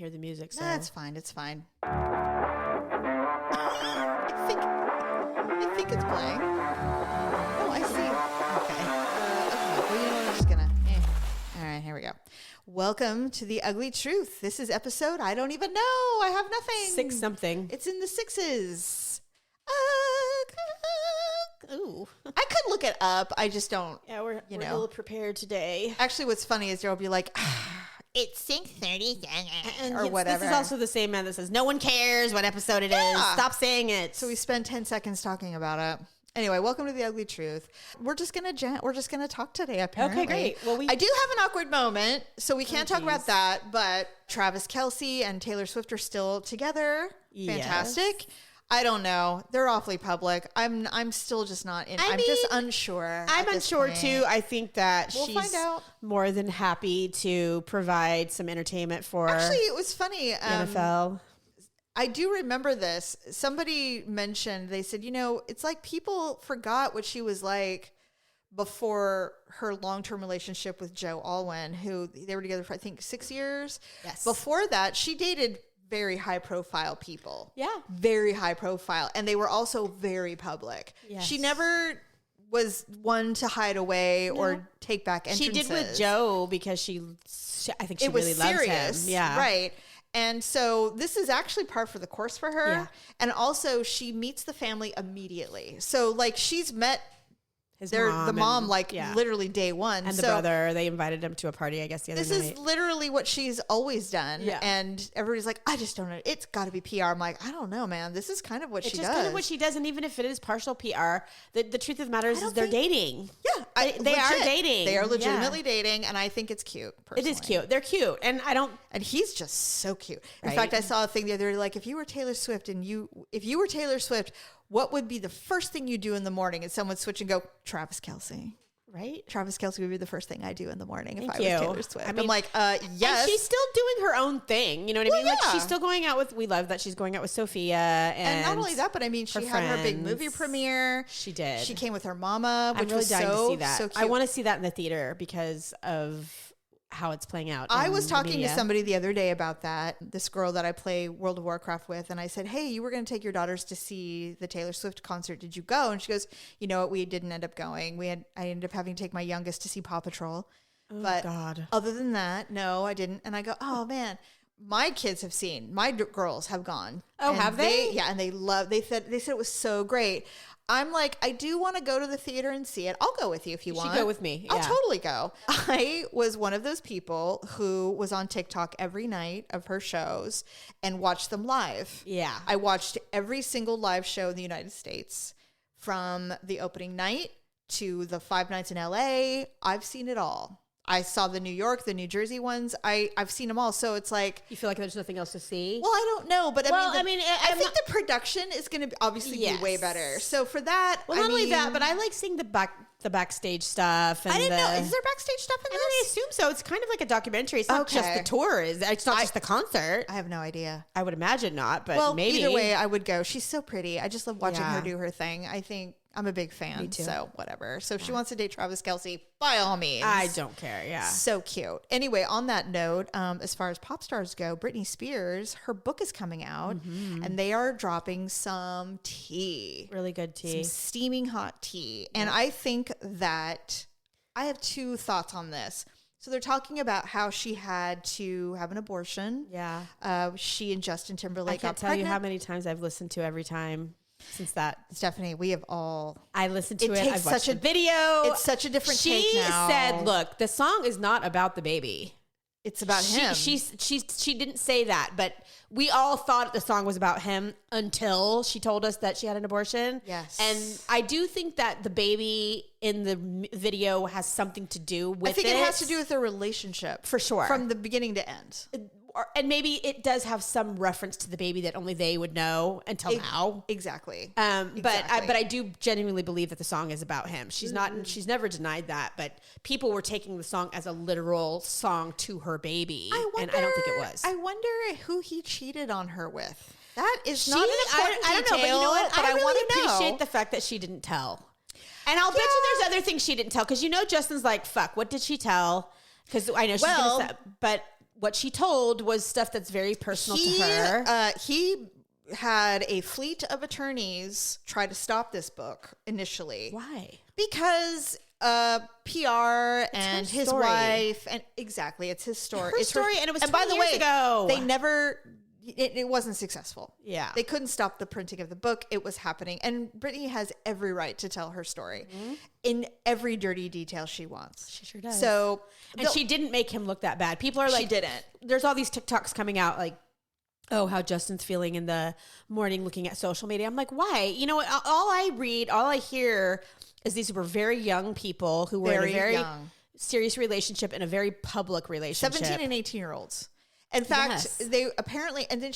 hear the music. So That's fine. It's fine. I think it's playing. Oh, I see. Okay. Well, you know what? I'm just gonna. All right, here we go. Welcome to the Ugly Truth. This is episode. I don't even know. I have nothing. 6 something. It's in the 6s. Ooh. I could look it up. I just don't. Yeah, we're ill prepared today. Actually, what's funny is Joe will be like, it's 6:30 or whatever. This is also the same man that says, no one cares what episode it is. Stop saying it. So we spend 10 seconds talking about it. Anyway, welcome to the Ugly Truth. We're just gonna talk today. Apparently, okay, great. Well, I do have an awkward moment, so we can't talk about that. But Travis Kelce and Taylor Swift are still together. Fantastic. Yes. I don't know. They're awfully public. I'm still just not in. I'm just unsure. I'm unsure too. I think that we'll find out. More than happy to provide some entertainment for. Actually, it was funny. NFL. I do remember this. Somebody mentioned, they said, it's like people forgot what she was like before her long-term relationship with Joe Alwyn, who they were together for, I think, 6 years. Yes. Before that, she dated very high-profile people. Yeah. Very high-profile. And they were also very public. Yes. She never was one to hide away or take back entrances. She did with Joe because I think she really loves him. Yeah. Right. And so this is actually par for the course for her. Yeah. And also she meets the family immediately. So like she's met the mom literally day one. And the brother, they invited him to a party, I guess, the other night. This is literally what she's always done. Yeah. And everybody's like, I just don't know. It's got to be PR. I'm like, I don't know, man. This is kind of what she does. It's just kind of what she does. And even if it is partial PR, the truth of the matter is they're dating. Yeah. They are dating. They are legitimately dating. And I think it's cute, personally. It is cute. They're cute. And and he's just so cute. In fact, I saw a thing the other day, like, if you were Taylor Swift, what would be the first thing you do in the morning? And someone would switch and go, Travis Kelce. Right? Travis Kelce would be the first thing I do in the morning if I was Taylor Swift. I mean, I'm like, yes. And she's still doing her own thing. You know what I mean? Yeah. Like she's still going out with, we love that she's going out with Sophia. And not only that, but I mean, she had her big movie premiere. She did. She came with her mama, which I'm really was dying to see that. So cute. I want to see that in the theater because of how it's playing out. I was talking to somebody the other day about that, this girl that I play World of Warcraft with, and I said, hey, you were going to take your daughters to see the Taylor Swift concert. Did you go? And she goes, you know what? We didn't end up going. I ended up having to take my youngest to see Paw Patrol. Oh, but God. Other than that, no, I didn't. And I go, oh, man. My kids have seen. My girls have gone. Oh, have they? Yeah, and they said it was so great. I'm like, I do want to go to the theater and see it. I'll go with you if you want. You should go with me. Yeah. I'll totally go. I was one of those people who was on TikTok every night of her shows and watched them live. Yeah. I watched every single live show in the United States from the opening night to the 5 nights in LA. I've seen it all. I saw the New York, the New Jersey ones. I've seen them all. So it's like... You feel like there's nothing else to see? Well, I don't know. But I think the production is going to obviously be way better. So for that... Well, not only that, but I like seeing the backstage stuff. And I didn't know. Is there backstage stuff in this? I assume so. It's kind of like a documentary. It's not just the tour. It's not just the concert. I have no idea. I would imagine not, but maybe. Either way, I would go. She's so pretty. I just love watching her do her thing. I think... I'm a big fan. Me too. So whatever. So if she wants to date Travis Kelce, by all means. I don't care. Yeah. So cute. Anyway, on that note, as far as pop stars go, Britney Spears, her book is coming out and they are dropping some tea. Really good tea. Some steaming hot tea. And I think that I have 2 thoughts on this. So they're talking about how she had to have an abortion. Yeah. She and Justin Timberlake got pregnant. I can't tell you how many times I've listened to every time. Since that, Stephanie, we have all. I listened to it. I've watched a video. It's such a different take now. She said, "Look, the song is not about the baby. It's about him." She didn't say that, but we all thought the song was about him until she told us that she had an abortion. Yes, and I do think that the baby in the video has something to do with it. I think it has to do with their relationship for sure, from the beginning to end. And maybe it does have some reference to the baby that only they would know until now. Exactly. But I do genuinely believe that the song is about him. She's not. She's never denied that. But people were taking the song as a literal song to her baby, and I don't think it was. I wonder who he cheated on her with. That is not an important I don't know, but you know what? But I really want to know. appreciate the fact that she didn't tell. And I'll bet you there's other things she didn't tell because Justin's like, fuck, what did she tell? Because I know she's gonna say, but. what she told was stuff that's very personal to her. He had a fleet of attorneys try to stop this book initially. Why? Because PR and his story. wife, and exactly, it's his story. It's her story, and it was 20 by the years way, ago. They never. It wasn't successful. Yeah. They couldn't stop the printing of the book. It was happening. And Britney has every right to tell her story in every dirty detail she wants. She sure does. So, and she didn't make him look that bad. People are like, she didn't. There's all these TikToks coming out like, oh, how Justin's feeling in the morning looking at social media. I'm like, why? You know what? All I hear is these were very young people who were in a very serious relationship and a very public relationship. 17 and 18-year-olds. In fact, they apparently, and then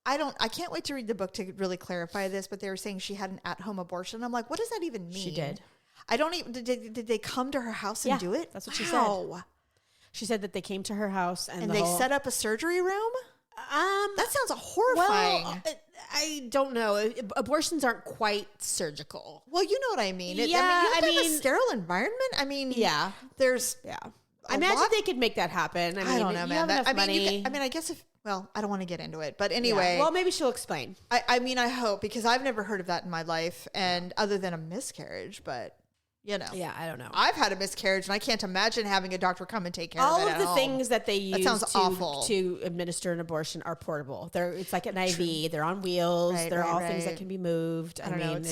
I can't wait to read the book to really clarify this, but they were saying she had an at-home abortion. I'm like, what does that even mean? She did. I don't even, did they come to her house and do it? That's what she said. She said that they came to her house and they set up a surgery room? That sounds horrifying. Well, I don't know. Abortions aren't quite surgical. Well, you know what I mean. You have a sterile environment. I mean, there's I imagine they could make that happen. I mean, I don't know, man. Money. I guess I don't want to get into it, but anyway. Yeah. Well, maybe she'll explain. I hope, because I've never heard of that in my life, and other than a miscarriage, but you know. Yeah, I don't know. I've had a miscarriage, and I can't imagine having a doctor come and take care of it. All of the things that they use awful. to administer an abortion are portable. It's like an IV. They're on wheels. They're all things that can be moved. I mean,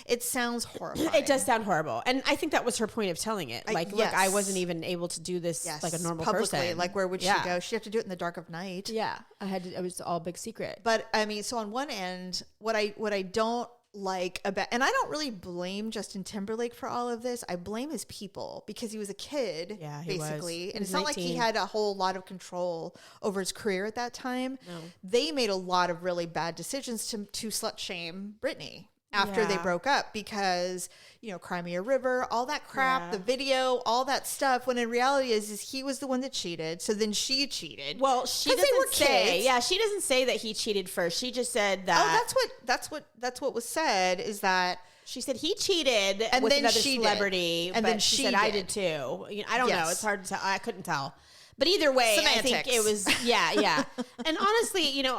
it sounds horrifying. It does sound horrible. And I think that was her point of telling it. Like, look, I wasn't even able to do this like a normal publicly. person. Like, where would she go? She'd have to do it in the dark of night. Yeah. It was all big secret. But I mean, so on one end, what I don't like about, and I don't really blame Justin Timberlake for all of this. I blame his people, because he was a kid, basically. And it's not 19. Like he had a whole lot of control over his career at that time. No. They made a lot of really bad decisions to slut shame Britney after they broke up, because, you know, Cry Me a River, all that crap, the video, all that stuff, when in reality is he was the one that cheated. So then she cheated. Well, she doesn't say. Yeah, she doesn't say that he cheated first. She just said that. Oh, that's what was said, is that she said he cheated and with another celebrity, and then she said I did too. You know, I don't know. It's hard to tell. I couldn't tell. But either way, semantics. I think it was And honestly, you know,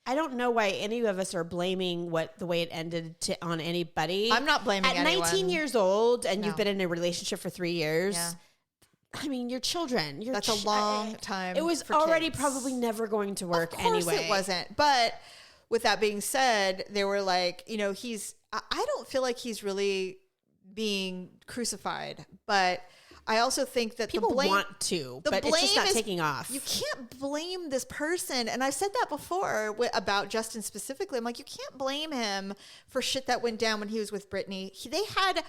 I don't know why any of us are blaming the way it ended on anybody. I'm not blaming anyone. At 19 years old and you've been in a relationship for 3 years. Yeah. I mean, your children. That's a long time. It was already probably never going to work anyway. Of course it wasn't. But with that being said, they were like, you know, I don't feel like he's really being crucified, but I also think that people want to, but it's just not taking off. You can't blame this person. And I've said that before about Justin specifically. I'm like, you can't blame him for shit that went down when he was with Britney. They had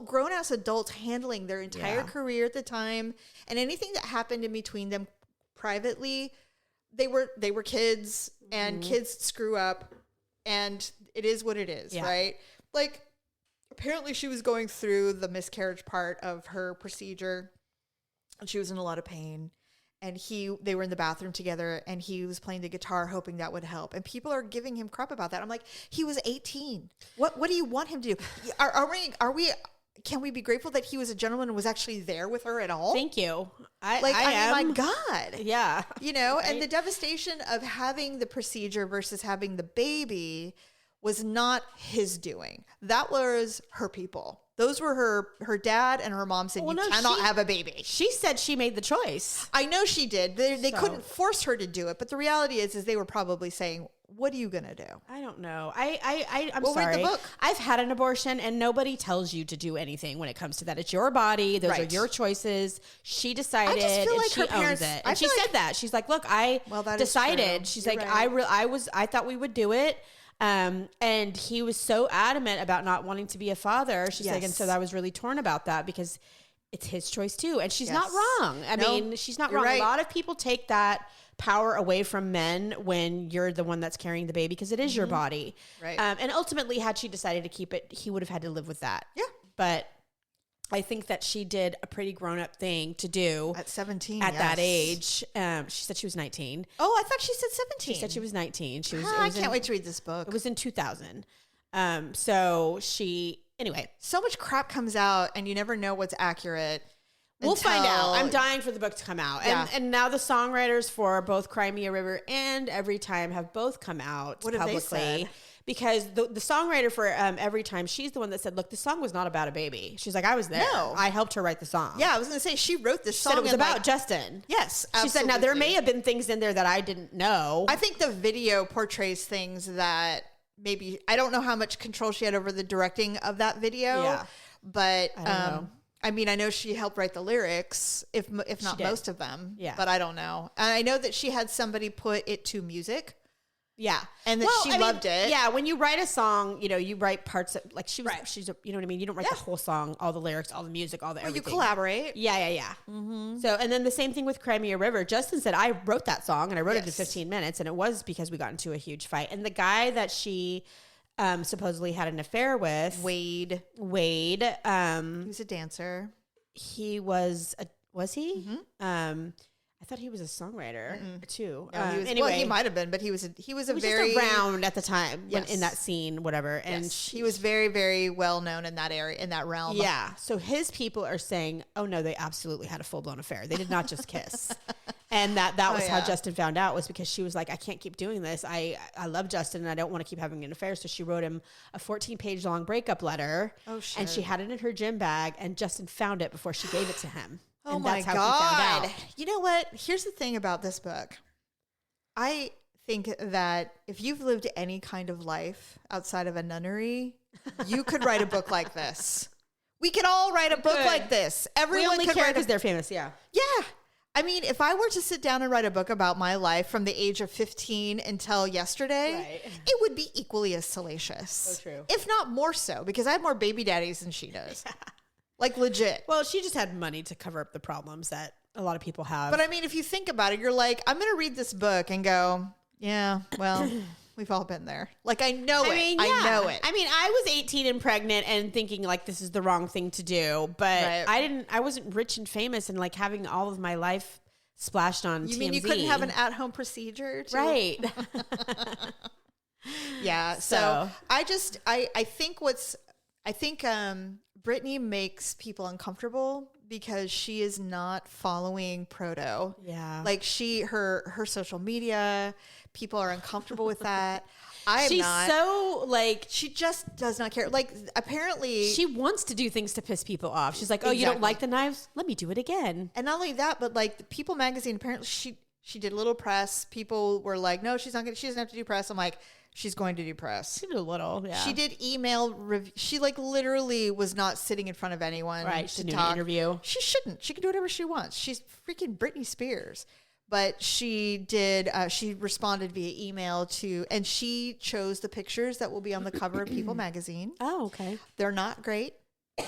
grown-ass adults handling their entire career at the time. And anything that happened in between them privately, they were kids, and kids screw up, and it is what it is, right? Like, apparently she was going through the miscarriage part of her procedure, and she was in a lot of pain, and they were in the bathroom together, and he was playing the guitar hoping that would help, and people are giving him crap about that. I'm like, he was 18. What do you want him to do? Can we be grateful that he was a gentleman and was actually there with her at all? Thank you. I mean, my God. Yeah. You know, and the devastation of having the procedure versus having the baby was not his doing. That was her people. Those were her dad and her mom said, cannot have a baby. She said she made the choice. I know she did. They couldn't force her to do it. But the reality is they were probably saying, what are you going to do? I don't know. I'm sorry. Read the book. I've had an abortion, and nobody tells you to do anything when it comes to that. It's your body. Those are your choices. She decided, I just feel like she her parents, owns it. And she said that. She's like, look, I decided. She's You're like, right. I thought we would do it. And he was so adamant about not wanting to be a father. She's like, and so I was really torn about that, because it's his choice too. And she's not wrong. I mean, she's not wrong. Right. A lot of people take that power away from men when you're the one that's carrying the baby, because it is your body. Right. And ultimately, had she decided to keep it, he would have had to live with that. Yeah. But I think that she did a pretty grown-up thing to do at 17. At that age, she said she was 19. Oh, I thought she said 17. She said she was 19. She was. I can't wait to read this book. It was in 2000. So anyway. So much crap comes out, and you never know what's accurate. We'll find out. I'm dying for the book to come out. And now the songwriters for both Cry Me a River and Every Time have both come out publicly. Have they said? Because the songwriter for Every Time, she's the one that said, look, the song was not about a baby. She's like, I was there. No. I helped her write the song. Yeah, I was going to say, she wrote this song. It was about Justin. Yes, absolutely. She said, now there may have been things in there that I didn't know. I think the video portrays things that maybe, I don't know how much control she had over the directing of that video. Yeah. But I mean, I know she helped write the lyrics, if not most of them. Yeah. But I don't know. And I know that she had somebody put it to music. Yeah. And that she loved it. Yeah. When you write a song, you write parts of, like she's, you know what I mean? You don't write the whole song, all the lyrics, all the music, all the everything. You collaborate. Yeah. Mm-hmm. So, and then the same thing with Cry Me a River. Justin said, I wrote that song and I wrote it in 15 minutes. And it was because we got into a huge fight. And the guy that she supposedly had an affair with, Wade. He was a dancer. He was he? Mm-hmm. I thought he was a songwriter too. No, anyway, he might have been, but he was very just around at the time when, in that scene, whatever. And he was very, very well known in that area, in that realm. Yeah. So his people are saying, "Oh no, they absolutely had a full blown affair. They did not just kiss." And that was how Justin found out, was because she was like, "I can't keep doing this. I love Justin and I don't want to keep having an affair." So she wrote him a 14-page long breakup letter. Oh shit. And she had it in her gym bag, and Justin found it before she gave it to him. Oh my God. You know what? Here's the thing about this book. I think that if you've lived any kind of life outside of a nunnery, you could write a book like this. We could all write a book like this. Everyone could care because they're famous. Yeah. Yeah. I mean, if I were to sit down and write a book about my life from the age of 15 until yesterday, it would be equally as salacious. So true. If not more so, because I have more baby daddies than she does. Like legit. Well, she just had money to cover up the problems that a lot of people have. But I mean, if you think about it, you're like, I'm going to read this book and go, yeah, well, we've all been there. Like, I know it. I know it. I mean, I was 18 and pregnant and thinking like this is the wrong thing to do, but I wasn't rich and famous and like having all of my life splashed on TMZ. You mean you couldn't have an at-home procedure? Right. Yeah. So I think Britney makes people uncomfortable because she is not following proto. Yeah. Like her social media, people are uncomfortable with that. She's so like, she just does not care. Like apparently she wants to do things to piss people off. She's like, oh, you don't like the knives? Let me do it again. And not only that, but like the People magazine, apparently she did a little press. People were like, no, she doesn't have to do press. I'm like, she's going to do press. She did a little, yeah. She did email review. She like literally was not sitting in front of anyone to do talk. An interview. She shouldn't. She can do whatever she wants. She's freaking Britney Spears. But she did. She responded via email and she chose the pictures that will be on the cover of People magazine. Oh, okay. They're not great,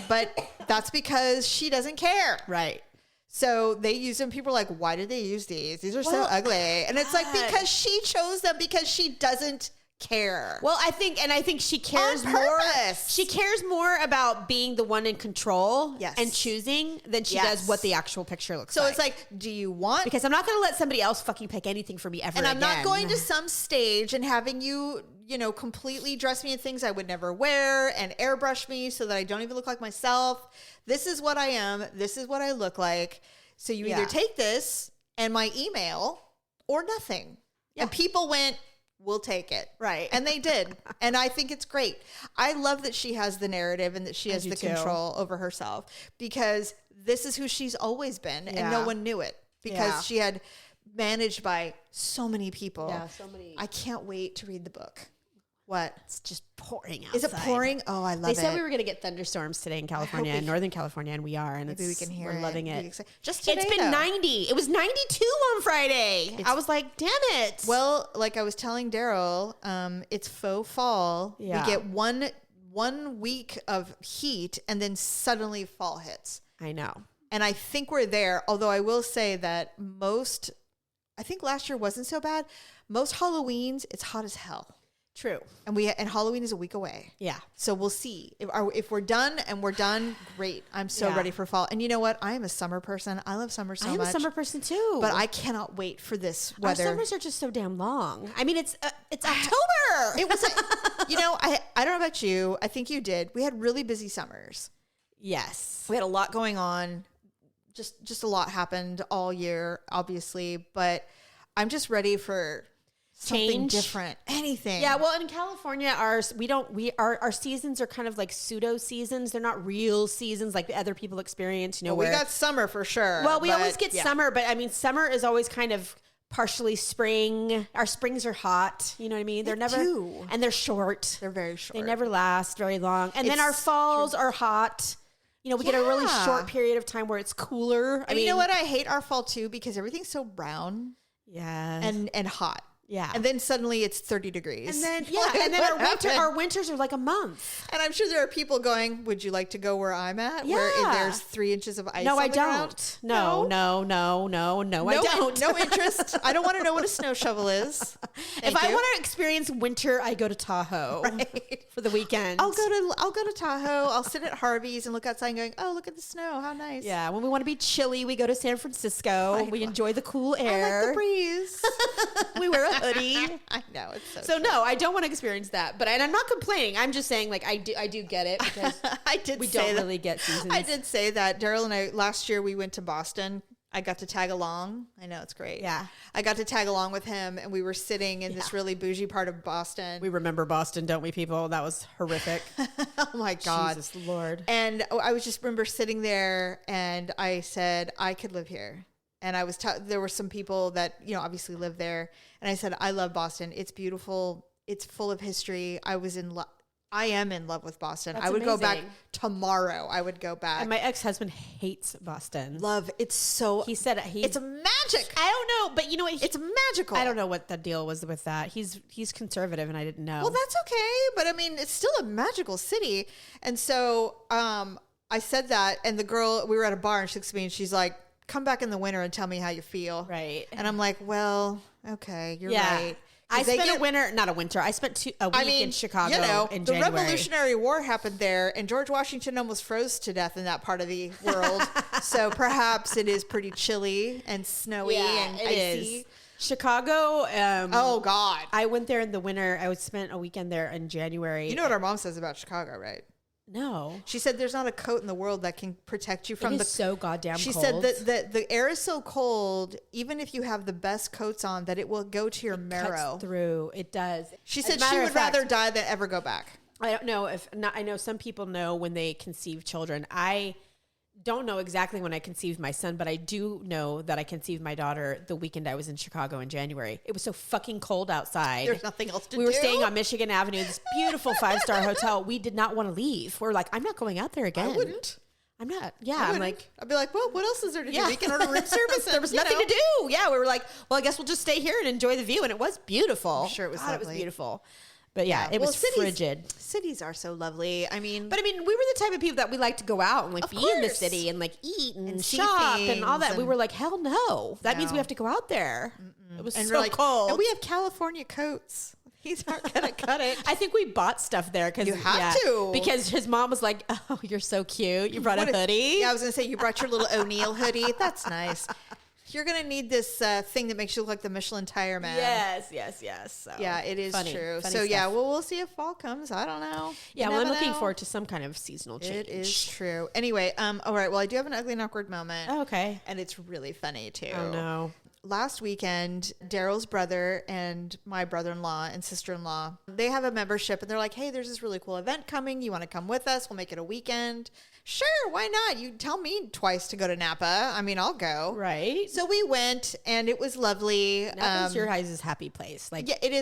but that's because she doesn't care. Right. So they use them. People are like, why did they use these? These are so ugly. And it's like, because she chose them because she doesn't care. Well, I think she cares more. She cares more about being the one in control and choosing than she does what the actual picture looks like. So it's like, do you want? Because I'm not going to let somebody else fucking pick anything for me ever again. And I'm not going to some stage and having you, completely dress me in things I would never wear and airbrush me so that I don't even look like myself. This is what I am. This is what I look like. So you either take this and my email or nothing. Yeah. And people went, we'll take it. Right. And they did. And I think it's great. I love that she has the narrative and that she has the control over herself, because this is who she's always been and no one knew it because she had managed by so many people. Yeah, so many. I can't wait to read the book. What? It's just pouring outside. Is it pouring? Oh, I love it. They said we were going to get thunderstorms today in California and Northern California, and we are. And maybe we can hear we're loving it. Just today, it's been 90. It was 92 on Friday. I was like, damn it. Well, like I was telling Daryl, it's faux fall. Yeah. We get one week of heat, and then suddenly fall hits. I know. And I think we're there. Although I will say that I think last year wasn't so bad. Most Halloweens, it's hot as hell. True. And Halloween is a week away. Yeah. So we'll see. If we're done, great. I'm so ready for fall. And you know what? I am a summer person. I love summer so much. I'm a summer person too. But I cannot wait for this weather. Our summers are just so damn long. I mean, it's October. It was, I don't know about you. I think you did. We had really busy summers. Yes. We had a lot going on. just a lot happened all year, obviously, but I'm just ready for something change, different, anything. Yeah, well, in California, our seasons are kind of like pseudo seasons. They're not real seasons like the other people experience. You know, we got summer for sure. Well, we always get summer, but I mean, summer is always kind of partially spring. Our springs are hot. You know what I mean? They're never, and they're short. They're very short. They never last very long. And then our falls are hot. You know, we get a really short period of time where it's cooler. I mean, you know what? I hate our fall too because everything's so brown. Yeah. And hot. Yeah. And then suddenly it's 30 degrees. And then our winters are like a month. And I'm sure there are people going, would you like to go where I'm at? Yeah. Where there's 3 inches of ice. No, on I the don't. Ground? No, I don't. No interest. I don't want to know what a snow shovel is. If I want to experience winter, I go to Tahoe for the weekend. I'll go to Tahoe. I'll sit at Harvey's and look outside and going, oh, look at the snow. How nice. Yeah. When we want to be chilly, we go to San Francisco. We enjoy the cool air. I like the breeze. We wear a hoodie. I know, it's so no, I don't want to experience that, but I'm not complaining. I'm just saying, like, I do get it because we don't really get seasons. I did say that Daryl and I last year we went to Boston. I got to tag along. I know, it's great. Yeah, I got to tag along with him, and we were sitting in this really bougie part of Boston. We remember Boston, don't we, people? That was horrific. Oh my God, Jesus Lord! And I was just remember sitting there, and I said I could live here. And I was there were some people that, you know, obviously live there. And I said, I love Boston. It's beautiful. It's full of history. I am in love with Boston. That's I would amazing. go back tomorrow. I would go back. And my ex-husband hates Boston. It's so... He said it's magic. I don't know, but you know what? It's magical. I don't know what the deal was with that. He's conservative, and I didn't know. Well, that's okay. But I mean, it's still a magical city. And so I said that, and the girl, we were at a bar, and she looks at me, and she's like, come back in the winter and tell me how you feel. Right. And I'm like, well, okay, you're right. I spent I spent a week in Chicago in January. The Revolutionary War happened there, and George Washington almost froze to death in that part of the world. So perhaps it is pretty chilly and snowy and icy. Is. Chicago. Oh God! I went there in the winter. I spent a weekend there in January. You know what our mom says about Chicago, right? No. She said there's not a coat in the world that can protect you from so goddamn cold. She said that the air is so cold, even if you have the best coats on, that it will go to your marrow. Cuts through. It does. She said she would rather die than ever go back. I don't know I know some people know when they conceive children. I don't know exactly when I conceived my son, but I do know that I conceived my daughter the weekend I was in Chicago in January. It was so fucking cold outside. There's nothing else to do. We were staying on Michigan Avenue, this beautiful 5-star hotel. We did not want to leave. We're like, I'm not going out there again. I wouldn't. I'm not. Yeah, I'd be like, well, what else is there to do? We can order room service. There was nothing to do. Yeah, we were like, well, I guess we'll just stay here and enjoy the view. And it was beautiful. I'm sure it was lovely. It was beautiful. But it was frigid. Cities are so lovely. We were the type of people that we like to go out and be in the city and eat and shop and all that. We were like, hell no. That means we have to go out there. Mm-mm. It was so cold. And we have California coats. These aren't going to cut it. I think we bought stuff there because you have to. Because his mom was like, "Oh, you're so cute. You brought a hoodie." Yeah, I was going to say you brought your little O'Neill hoodie. That's nice. You're going to need this thing that makes you look like the Michelin tire man. Yes. So, yeah, it is true. So, stuff. Yeah, well, we'll see if fall comes. I don't know. Yeah, I'm looking forward to some kind of seasonal change. It is true. Anyway, all right. Well, I do have an ugly and awkward moment. Oh, okay. And it's really funny, too. Oh, no. Last weekend, Daryl's brother and my brother-in-law and sister-in-law, they have a membership, and they're like, hey, there's this really cool event coming. You want to come with us? We'll make it a weekend. Sure, why not? You tell me twice to go to Napa. I'll go. Right. So we went, and it was lovely. Napa's your guys' happy place. Yeah, it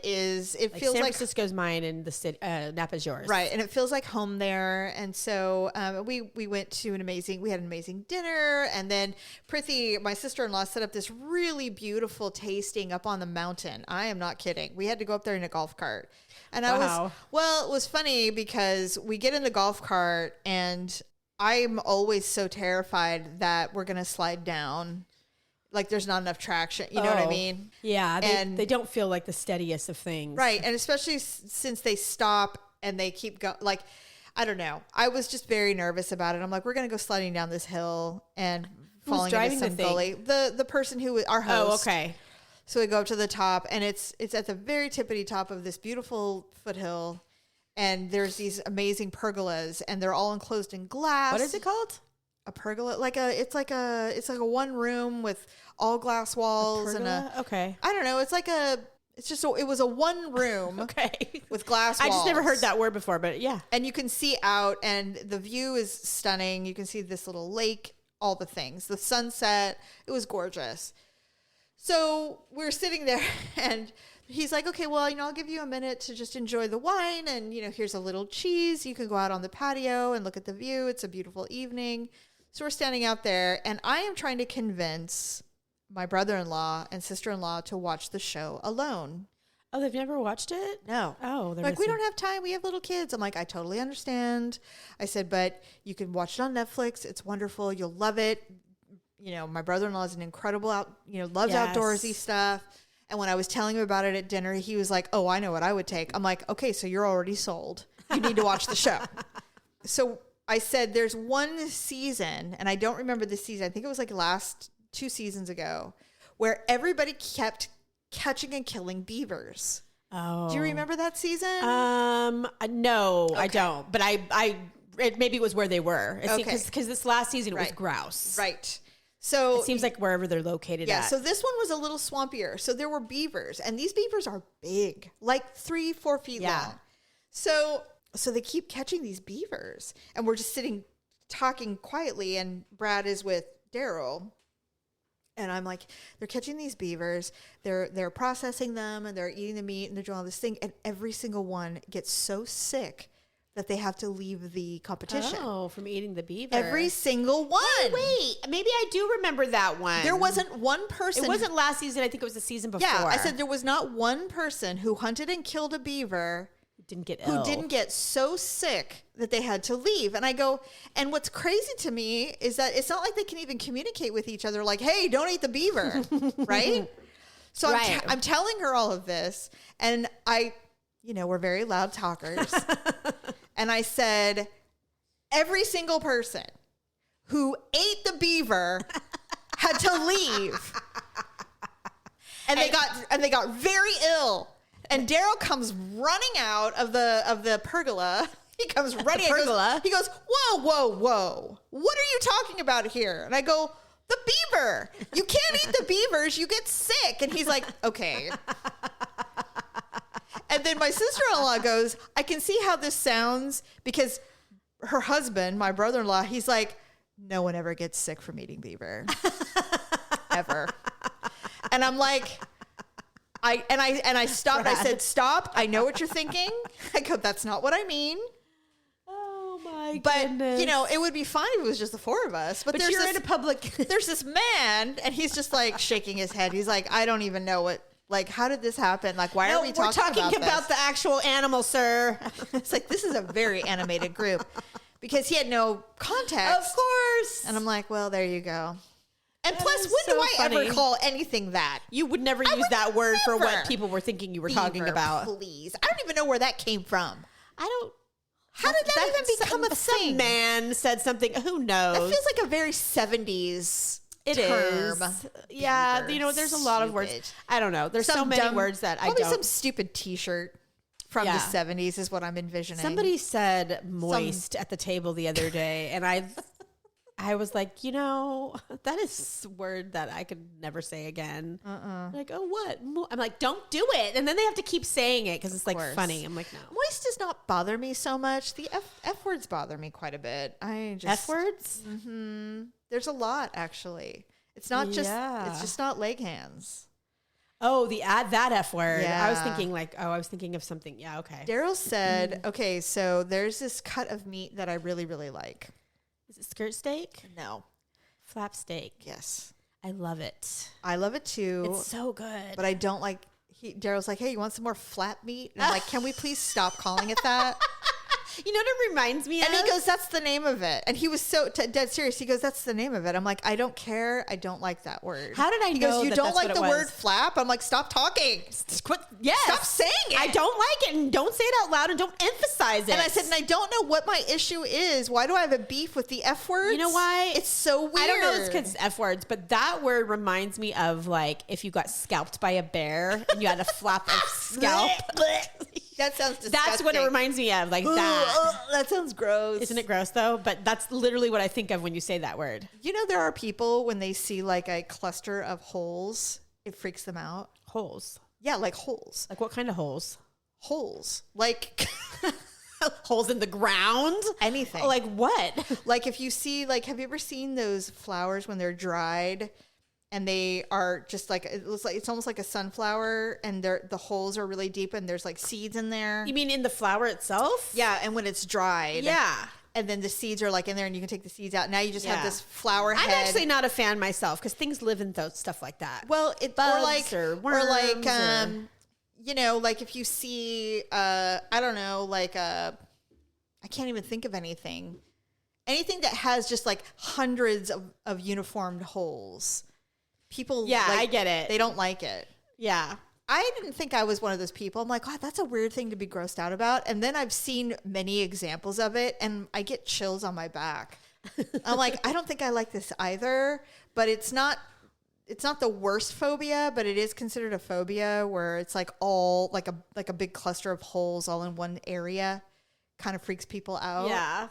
is. It feels San like Francisco's mine, and the city, Napa's yours. Right, and it feels like home there. And so we went to we had an amazing dinner, and then Prithi, my sister-in-law, set up this really beautiful tasting up on the mountain. I am not kidding. We had to go up there in a golf cart. And it was funny because we get in the golf cart, and I'm always so terrified that we're going to slide down. Like there's not enough traction. You know what I mean? Yeah. They don't feel like the steadiest of things. Right. And especially since they stop and they keep going, I don't know. I was just very nervous about it. I'm like, we're going to go sliding down this hill and falling into some gully. The person who, our host. Oh, okay. So we go up to the top, and it's at the very tippity top of this beautiful foothill, and there's these amazing pergolas, and they're all enclosed in glass. What is it called? a pergola, it's like a one room with all glass walls and okay. I don't know. It was a one room okay. with glass walls. I just never heard that word before, but yeah. And you can see out and the view is stunning. You can see this little lake, all the things, the sunset. It was gorgeous. So we're sitting there and he's like, okay, well, I'll give you a minute to just enjoy the wine. And, here's a little cheese. You can go out on the patio and look at the view. It's a beautiful evening. So we're standing out there and I am trying to convince my brother-in-law and sister-in-law to watch the show alone. Oh, they've never watched it? No. Oh, they're like, we don't have time. We have little kids. I'm like, I totally understand. I said, but you can watch it on Netflix. It's wonderful. You'll love it. My brother-in-law is an incredible loves outdoorsy stuff. And when I was telling him about it at dinner, he was like, oh, I know what I would take. I'm like, okay, so you're already sold. You need to watch the show. So I said, there's one season, and I don't remember the season. I think it was like last 2 seasons ago, where everybody kept catching and killing beavers. Oh. Do you remember that season? No, okay. I don't. But maybe it was where they were. Okay. Because this last season it was grouse. Right. So it seems like wherever they're located at. So this one was a little swampier. So there were beavers, and these beavers are big, like 3-4 feet long. So they keep catching these beavers, and we're just sitting talking quietly, and Brad is with Daryl. And I'm like, they're catching these beavers, they're processing them, and they're eating the meat, and they're doing all this thing, and every single one gets so sick that they have to leave the competition. Oh, from eating the beaver. Every single one. Wait, maybe I do remember that one. There wasn't one person. It wasn't last season. I think it was the season before. Yeah, I said there was not one person who hunted and killed a beaver didn't get ill. Who didn't get so sick that they had to leave. And I go, and what's crazy to me is that it's not like they can even communicate with each other like, hey, don't eat the beaver, right? So I'm telling her all of this, and we're very loud talkers. And I said, every single person who ate the beaver had to leave. And they got very ill. And Daryl comes running out of the pergola. He comes running. He goes, whoa. What are you talking about here? And I go, the beaver. You can't eat the beavers. You get sick. And he's like, okay. And then my sister-in-law goes, I can see how this sounds, because her husband, my brother-in-law, he's like, no one ever gets sick from eating beaver. Ever. And I'm like, I stopped. Brad. I said, stop. I know what you're thinking. I go, that's not what I mean. Oh my goodness. It would be fine if it was just the 4 of us. But you're in a public. There's this man, and he's just like shaking his head. He's like, I don't even know what. Like, how did this happen? Like, why are we talking about this? We're talking about the actual animal, sir. It's like, this is a very animated group, because he had no context. Of course. And I'm like, well, there you go. And plus, when do I ever call anything that? You would never use that word for what people were thinking you were talking about. Please. I don't even know where that came from. I don't. How did that even become a thing? Some man said something. Who knows? It feels like a very 70s term. Yeah, there's a lot of words. I don't know. There's so many words that I don't. Probably some stupid T-shirt from the 70s is what I'm envisioning. Somebody said moist at the table the other day, and I was like, that is a word that I could never say again. Like, oh, what? I'm like, don't do it. And then they have to keep saying it because it's like funny. I'm like, no. Moist does not bother me so much. The F words bother me quite a bit. F words? Mm-hmm. There's a lot, actually. It's not just, it's just not leg hands. Oh, that F word. Yeah. I was thinking of something. Yeah, okay. Daryl said, okay, so there's this cut of meat that I really, really like. Is it skirt steak? No. Flap steak. Yes. I love it. I love it too. It's so good. But I don't like, Daryl's like, hey, you want some more flap meat? And I'm like, can we please stop calling it that? You know what it reminds me of? And he goes, that's the name of it. And he was so dead serious. He goes, that's the name of it. I'm like, I don't care. I don't like that word. How did I know? He goes, you don't like the word flap? I'm like, stop talking. Yes. Stop saying it. I don't like it, and don't say it out loud, and don't emphasize it. And I said, and I don't know what my issue is. Why do I have a beef with the F words? You know why? It's so weird. I don't know it's because it's F words, but that word reminds me of like if you got scalped by a bear and you had a flap of scalp. That sounds disgusting. That's what it reminds me of, like that. That sounds gross. Isn't it gross though? But that's literally what I think of when you say that word. You know, there are people when they see like a cluster of holes, it freaks them out. Holes. Yeah, like holes. Like what kind of holes? Holes. Like holes in the ground? Anything. Like what? Like if you see, like, have you ever seen those flowers when they're dried and they are just like, it's almost like a sunflower and the holes are really deep and there's like seeds in there. You mean in the flower itself? Yeah, and when it's dried. Yeah. And then the seeds are like in there and you can take the seeds out. Now you just have this flower head. I'm actually not a fan myself because things live in those stuff like that. Well, Bugs or worms you know, like if you see, I don't know, like I can't even think of anything that has just like hundreds of uniformed holes. People, yeah, like, I get it. They don't like it. Yeah. I didn't think I was one of those people. I'm like, God, that's a weird thing to be grossed out about. And then I've seen many examples of it and I get chills on my back. I'm like, I don't think I like this either, but it's not the worst phobia, but it is considered a phobia where it's like all like a big cluster of holes all in one area. Kind of freaks people out. Yeah.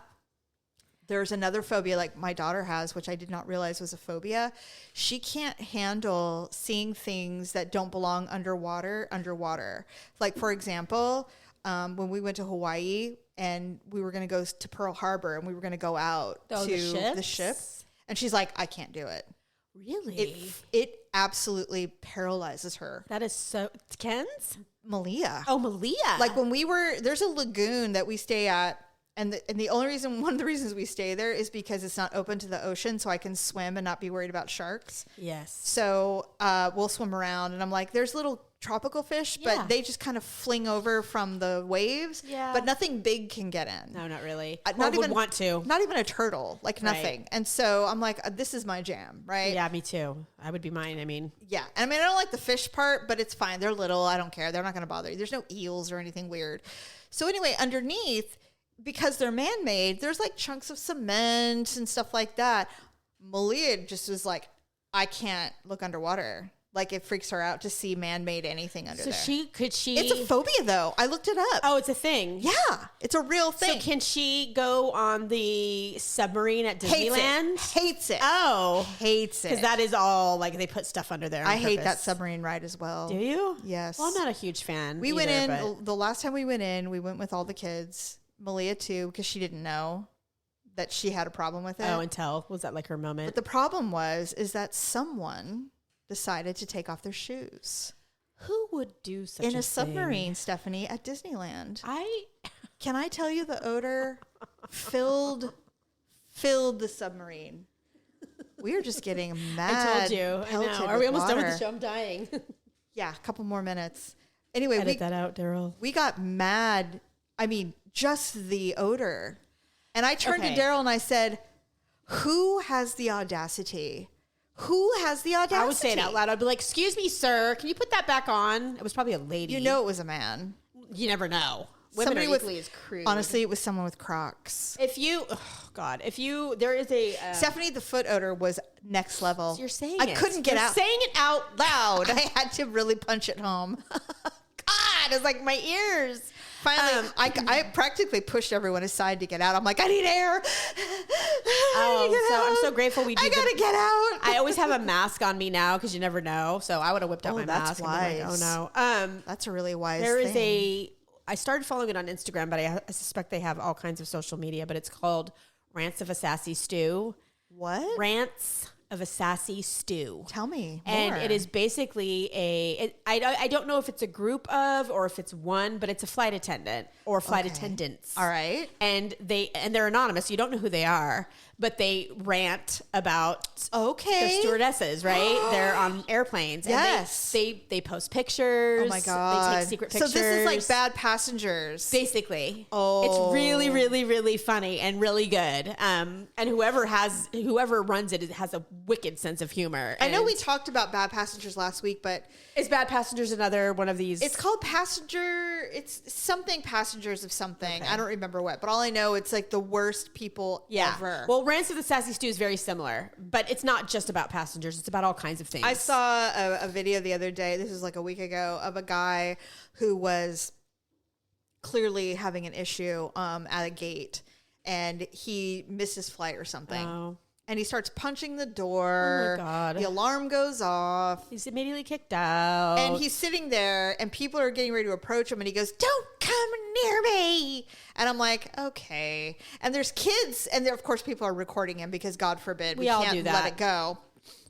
There's another phobia like my daughter has, which I did not realize was a phobia. She can't handle seeing things that don't belong underwater. Like, for example, when we went to Hawaii and we were going to go to Pearl Harbor and we were going to go out to the ship. And she's like, I can't do it. Really? It absolutely paralyzes her. That is so... Ken's? Malia. Oh, Malia. Like when there's a lagoon that we stay at. And one of the reasons we stay there is because it's not open to the ocean, so I can swim and not be worried about sharks. Yes. So we'll swim around, and I'm like, there's little tropical fish, but they just kind of fling over from the waves. Yeah. But nothing big can get in. No, not really. Not even would want to. Not even a turtle, like nothing. Right. And so I'm like, this is my jam, right? Yeah, me too. I would be mine. I mean. Yeah. I mean, I don't like the fish part, but it's fine. They're little. I don't care. They're not going to bother you. There's no eels or anything weird. So anyway, underneath, because they're man-made, there's like chunks of cement and stuff like that. Malia just was like, I can't look underwater. Like it freaks her out to see man-made anything under there. So could she? It's a phobia though. I looked it up. Oh, it's a thing. Yeah, it's a real thing. So can she go on the submarine at Disneyland? Hates it. Oh, hates it. Because that is all like they put stuff under there. I hate that submarine ride as well. Do you? Yes. Well, I'm not a huge fan. We went in the last time we went with all the kids. Malia too, because she didn't know that she had a problem with it. Oh, was that like her moment? But the problem is that someone decided to take off their shoes. Who would do such in a thing? submarine, Stephanie, at Disneyland? Can I tell you the odor filled the submarine. We are just getting mad. I told you. I know. Are we almost done with the show? I'm dying. Yeah, a couple more minutes. Anyway, edit that out, Daryl. We got mad. I mean, just the odor. And I turned to Daryl and I said, who has the audacity? Who has the audacity? I would say it out loud. I'd be like, excuse me, sir, can you put that back on? It was probably a lady. You know it was a man. You never know. Women are equally as crude. Honestly, it was someone with Crocs. There is a... Stephanie, the foot odor was next level. You're saying I couldn't get out. You're saying it out loud. I had to really punch it home. God, it's like my ears. Finally, I practically pushed everyone aside to get out. I'm like, I need air. I'm so grateful we do. I gotta get out. I always have a mask on me now because you never know. So I would have whipped out my that's mask. Wise. And oh no, that's a really wise. There is I started following it on Instagram, but I suspect they have all kinds of social media. But it's called Rants of a Sassy Stew. What? Rants of a Sassy Stew. Tell me more. And it is basically I don't know if it's a group of or if it's one, but it's a flight attendant or flight attendants. All right. And they're anonymous. You don't know who they are, but they rant about the stewardesses, right? They're on airplanes. Yes. And they post pictures. Oh my God. They take secret pictures. So this is like Bad Passengers. Basically. Oh. It's really, really, really funny and really good. And whoever runs it has a wicked sense of humor. I know we talked about Bad Passengers last week, but is Bad Passengers another one of these? It's called it's something Passengers of something. Okay. I don't remember what, but all I know it's like the worst people ever. Well, Rants of the Sassy Stew is very similar, but it's not just about passengers. It's about all kinds of things. I saw a video the other day, this was like a week ago, of a guy who was clearly having an issue at a gate, and he missed his flight or something. Oh. And he starts punching the door. Oh my God. The alarm goes off. He's immediately kicked out. And he's sitting there, and people are getting ready to approach him, and he goes, "Don't come near me." And I'm like, okay. And there's kids, and there, of course, people are recording him because, God forbid, we all can't do that. let it go.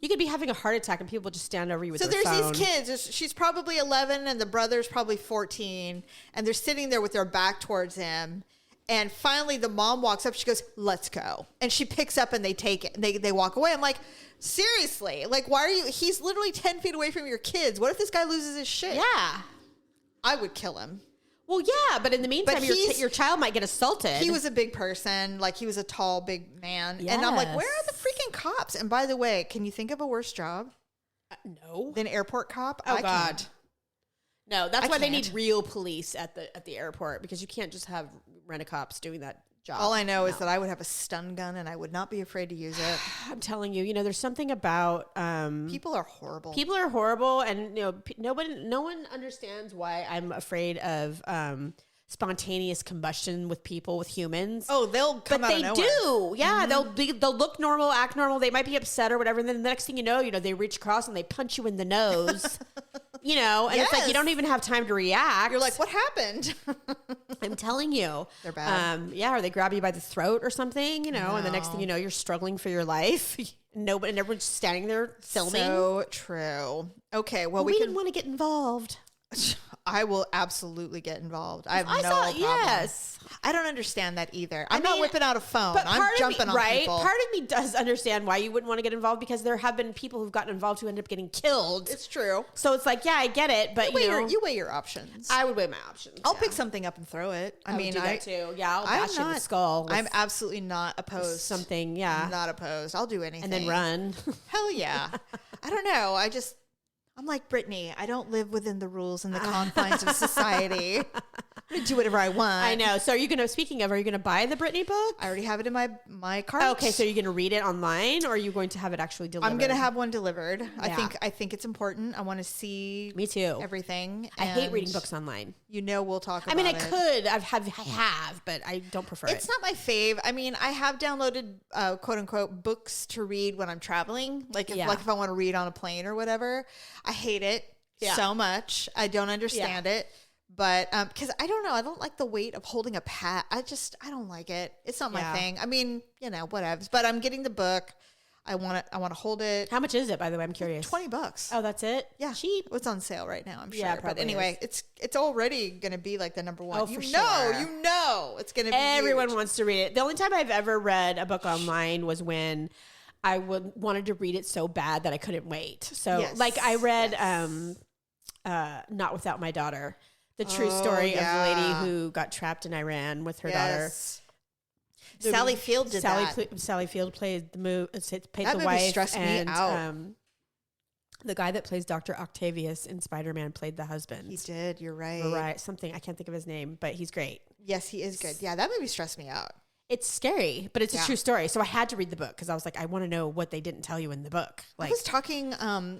You could be having a heart attack, and people just stand over you with So their there's phone. these kids. She's probably 11, and the brother's probably 14, and they're sitting there with their back towards him. And finally, the mom walks up. She goes, "Let's go." And she picks up and they take it. They walk away. I'm like, seriously? Like, why are you? He's literally 10 feet away from your kids. What if this guy loses his shit? Yeah. I would kill him. Well, yeah, but in the meantime, But your child might get assaulted. He was a big person. Like, he was a tall, big man. And I'm like, where are the freaking cops? And by the way, can you think of a worse job No. than airport cop? Oh, I God. can't. No, that's why they can't. need real police at the airport, because you can't just have rent-a-cops doing that job. All I know is that I would have a stun gun and I would not be afraid to use it. I'm telling you, there's something about People are horrible. people are horrible, and no one understands why I'm afraid of spontaneous combustion with people, with humans. Oh, they'll come But out they of nowhere. do. Yeah, they'll look normal, act normal. They might be upset or whatever. And then the next thing you know, they reach across and they punch you in the nose. And it's like you don't even have time to react. You're like, what happened? I'm telling you. They're bad. Or they grab you by the throat or something, and the next thing you know, you're struggling for your life. And everyone's standing there filming. So true. Okay, well, we we didn't can. want to get involved. I will absolutely get involved. I have no saw, problem. yes. I don't understand that either. I'm not mean, whipping out a phone. But I'm jumping on people. Part of me does understand why you wouldn't want to get involved, because there have been people who've gotten involved who end up getting killed. It's true. So it's like, yeah, I get it, but You weigh your options. I would weigh my options. I'll pick something up and throw it. I mean, would do that too. Yeah, I'll bash you in the skull. I'm absolutely not opposed. Something, yeah. Not opposed. I'll do anything. And then run. Hell yeah. I don't know. I'm like Britney. I don't live within the rules and the confines of society. I'm going to do whatever I want. I know. So are you going to buy the Britney book? I already have it in my cart. Okay, so you're going to read it online, or are you going to have it actually delivered? I'm going to have one delivered. Yeah. I think it's important. I want to see Me too. everything. I hate and reading books online. We'll talk about it. I mean, I could. I have, but I don't prefer it. It's not my fave. I mean, I have downloaded quote unquote books to read when I'm traveling. Like if I want to read on a plane or whatever. I hate it so much. I don't understand it. But because I don't know, I don't like the weight of holding a pad. I don't like it. It's not my thing. I mean, whatever. But I'm getting the book. I want to hold it. How much is it, by the way? I'm curious. $20. Oh, that's it? Yeah, cheap. It's on sale right now, I'm sure. Yeah, but probably anyway, it's already going to be like the number one. Oh, for sure. It's going to be Everyone huge. wants to read it. The only time I've ever read a book online was when I wanted to read it so bad that I couldn't wait. So, I read Not Without My Daughter, the true story of the lady who got trapped in Iran with her daughter. Sally Field did that. Sally Field played That the movie wife, stressed me and out. the guy that plays Dr. Octavius in Spider-Man played the husband. He did. You're right. Right, something I can't think of his name, but he's great. Yes, he is good. Yeah, that movie stressed me out. It's scary, but it's a true story. So I had to read the book because I was like, I want to know what they didn't tell you in the book. I was talking.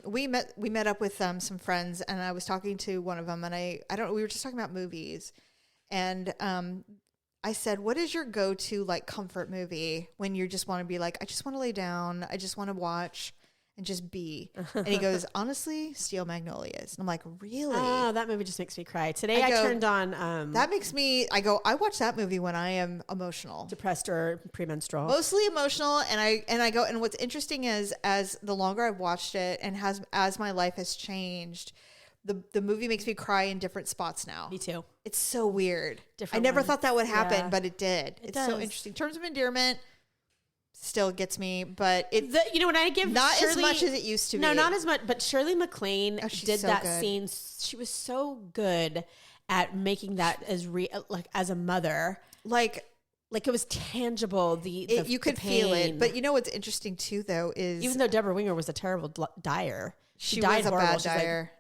We met up with some friends, and I was talking to one of them, and we were just talking about movies, and I said, "What is your go-to comfort movie when you just want to be like, I just want to lay down, I just want to watch and just be?" And he goes, "Honestly, Steel Magnolias." And I'm like, "Really?" Oh, that movie just makes me cry. Today I turned on. That makes me. I watch that movie when I am emotional, depressed or premenstrual. mostly emotional, and I go. And what's interesting is, as the longer I've watched it, and as my life has changed, the movie makes me cry in different spots now. Me too. It's so weird. Different I never ones. thought that would happen, Yeah. but it did. It's so does. interesting. Terms of Endearment still gets me, but when I give not Shirley, as much as it used to be. No, not as much. But Shirley MacLaine she's did so that good. scene. She was so good at making that as real, as a mother. Like it was tangible. You could feel it. But you know what's interesting too, though, is even though Deborah Winger was a terrible dyer, she died was a horrible. bad dyer.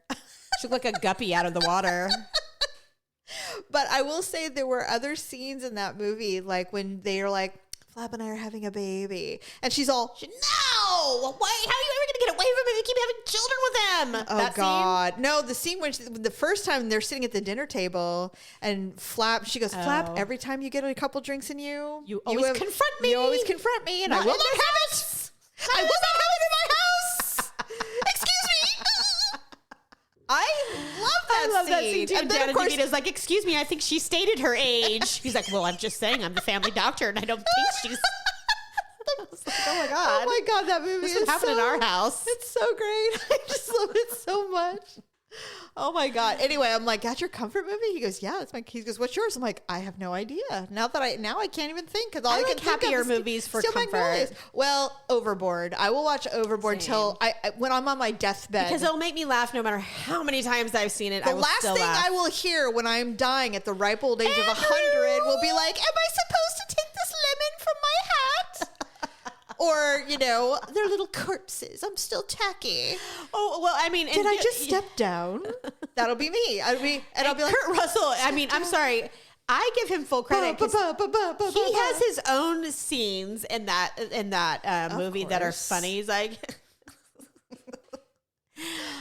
She looked like a guppy out of the water. But I will say there were other scenes in that movie, like when they are like, Flab and I are having a baby, and she's all, "No, why? How are you ever going to get it? away from him. You keep having children with him. Oh, that God. Scene? No, the scene when the first time they're sitting at the dinner table and she goes, Flap, every time you get a couple drinks in you always confront me. You always confront me, and I will not have it. I will not have it in my house. Excuse me. I love that scene too. And Janet DeVito's like, excuse me, I think she stated her age. He's like, well, I'm just saying I'm the family doctor, and I don't think she's... Oh my God. Oh my God, that movie this would happen in our house. It's so great. I just love it so much. Oh my God. Anyway, I'm like, that's your comfort movie? He goes, yeah, that's my. He goes, what's yours? I'm like, I have no idea. Now I can't even think because all I can think happier of is movies for Steel comfort. Magnolias. Well, Overboard. I will watch Overboard till when I'm on my deathbed because it'll make me laugh no matter how many times I've seen it. The last thing I will hear when I'm dying at the ripe old age of 100 will be like, am I supposed to take this lemon from my hat? Or, they're little corpses. I'm still tacky. Oh, well, I mean... Did I just step down? That'll be me. I'll be like... Kurt Russell, I mean, I'm sorry. I give him full credit. He has his own scenes in that movie that are funny. He's like...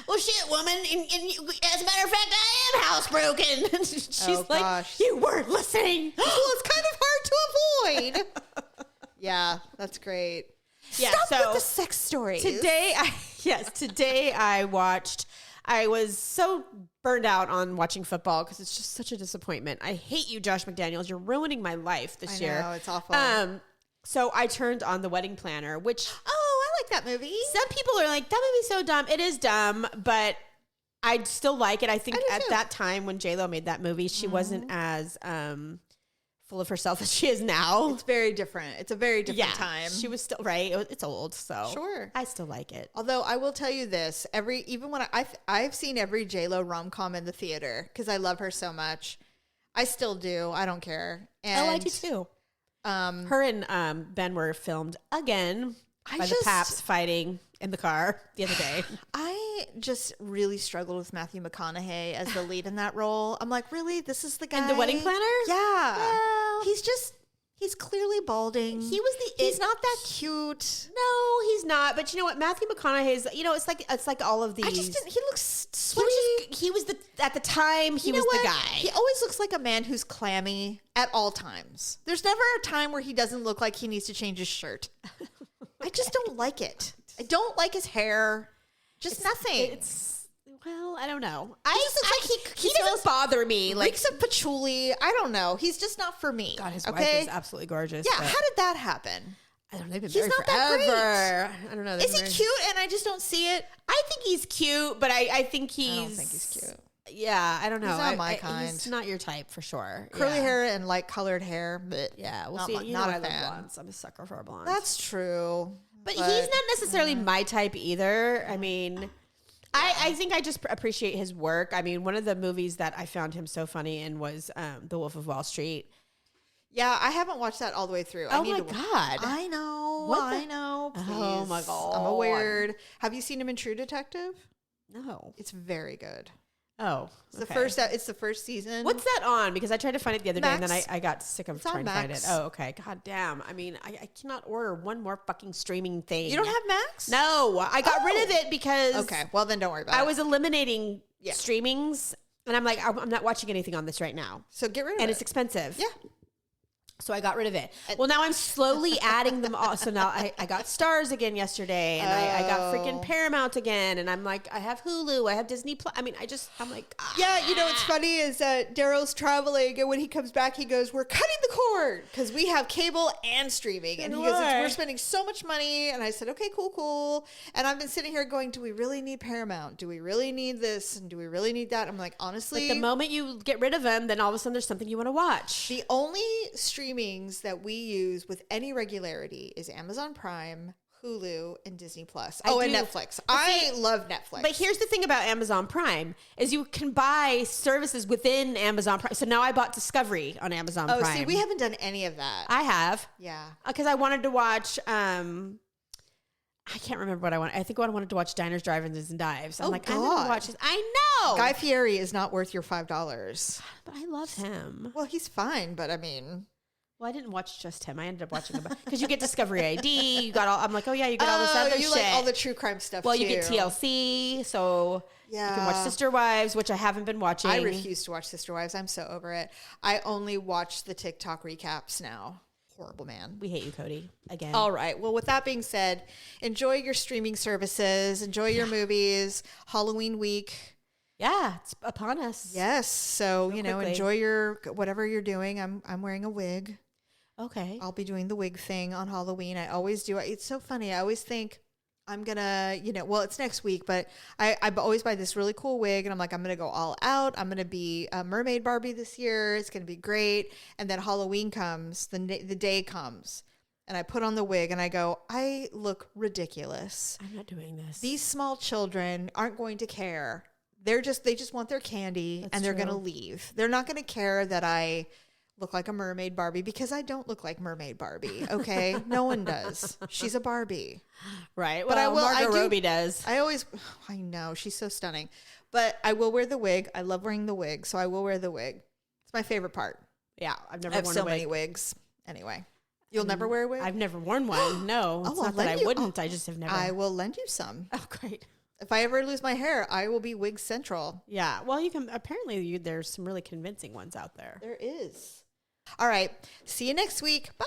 Well, shit, woman. As a matter of fact, I am housebroken. She's like, gosh. You weren't listening. Well, it's kind of hard to avoid. Yeah, that's great. Yeah, Stop with the sex stories. Today I was so burned out on watching football because it's just such a disappointment. I hate you, Josh McDaniels. You're ruining my life this year. I know, it's awful. So I turned on The Wedding Planner, which... Oh, I like that movie. Some people are like, that movie's so dumb. It is dumb, but I still like it. I think at that time when J-Lo made that movie, she wasn't as... full of herself as she is now. It's very different. It's a very different time. She was still right. It's old, so sure. I still like it. Although I will tell you this, even when I've seen every J-Lo rom-com in the theater because I love her so much. I still do. I don't care. And, I do too. Her and Ben were filmed again by the Paps fighting in the car the other day. I just really struggled with Matthew McConaughey as the lead in that role. I'm like, really? This is the guy? In The Wedding Planner? Yeah. Well, he's clearly balding. He's not that cute. No, he's not. But you know what? Matthew McConaughey is, it's like all of these. He looks sweet. At the time, he was the guy. He always looks like a man who's clammy at all times. There's never a time where he doesn't look like he needs to change his shirt. I just don't like it. I don't like his hair. Nothing. Well, I don't know. He doesn't bother me. Like reeks of patchouli. I don't know. He's just not for me. God, his wife is absolutely gorgeous. Yeah. How did that happen? I don't know. They've been He's married not forever. that great. I don't know. Is he cute? And I just don't see it. I think he's cute, but I think he's. I don't think he's cute. Yeah, I don't know. He's not my kind. He's not your type for sure. Curly hair and light colored hair, but yeah, we'll not, see. Not I a fan. love blondes. I'm a sucker for blondes. That's true. But he's not necessarily my type either. I mean, I think I just appreciate his work. I mean, one of the movies that I found him so funny in was The Wolf of Wall Street. Yeah, I haven't watched that all the way through. Oh my God. I know. I know. Please. Oh my God. I'm a weird. Have you seen him in True Detective? No. It's very good. Oh, it's the first season. What's that on? Because I tried to find it the other day and then I got sick of trying to find it. Max. Oh, okay. God damn. I mean, I cannot order one more fucking streaming thing. You don't have Max? No, I got rid of it because. Okay, well then don't worry about it. I was eliminating streamings and I'm like, I'm not watching anything on this right now. So get rid of it. And it's expensive. Yeah. So I got rid of it. Well, now I'm slowly adding them all. So now I got Stars again yesterday, and I got freaking Paramount again, and I'm like, I have Hulu, I have Disney Plus. I mean, I'm like, yeah. You know what's funny is that Daryl's traveling, and when he comes back, he goes, "We're cutting the cord because we have cable and streaming." And he goes, "We're spending so much money." And I said, "Okay, cool." And I've been sitting here going, "Do we really need Paramount? Do we really need this? And do we really need that?" I'm like, honestly, but the moment you get rid of them, then all of a sudden there's something you want to watch. The only streamings that we use with any regularity is Amazon Prime, Hulu, and Disney Plus. And Netflix. I love Netflix. But here's the thing about Amazon Prime is you can buy services within Amazon Prime. So now I bought Discovery on Amazon Prime. Oh, see, we haven't done any of that. I have. Yeah. Because I wanted to watch I can't remember what I wanted. I think I wanted to watch Diners, Drive-Ins, and Dives. I'm like, God. I'm going to watch this. I know. Guy Fieri is not worth your $5. But I love him. Well, he's fine, but I mean... Well, I didn't watch just him. I ended up watching about because you get Discovery ID. You got all. I'm like, oh yeah, you get all this other you shit. like all the true crime stuff. Well, too. you get TLC, so you can watch Sister Wives, which I haven't been watching. I refuse to watch Sister Wives. I'm so over it. I only watch the TikTok recaps now. Horrible, man. We hate you, Cody. Again. All right. Well, with that being said, enjoy your streaming services. Enjoy your movies. Halloween week. Yeah, it's upon us. Yes. So, quickly. enjoy your whatever you're doing. I'm wearing a wig. Okay. I'll be doing the wig thing on Halloween. I always do. It's so funny. I always think I'm going to, well, it's next week, but I always buy this really cool wig and I'm like, I'm going to go all out. I'm going to be a mermaid Barbie this year. It's going to be great. And then Halloween comes, the day comes and I put on the wig and I go, I look ridiculous. I'm not doing this. These small children aren't going to care. They just want their candy. That's and they're true. going to leave. They're not going to care that I look like a mermaid Barbie because I don't look like mermaid Barbie. Okay. No one does. She's a Barbie. Right. But Well, Margot Robbie does. I know she's so stunning, but I will wear the wig. I love wearing the wig. So I will wear the wig. It's my favorite part. Yeah. I've never I have worn so a wig. many wigs. Anyway, you'll never wear a wig? I've never worn one. No. It's not that I wouldn't. I just have never. I will lend you some. Oh, great. If I ever lose my hair, I will be wig central. Yeah. Well, you can, apparently there's some really convincing ones out there. There is. All right. See you next week. Bye.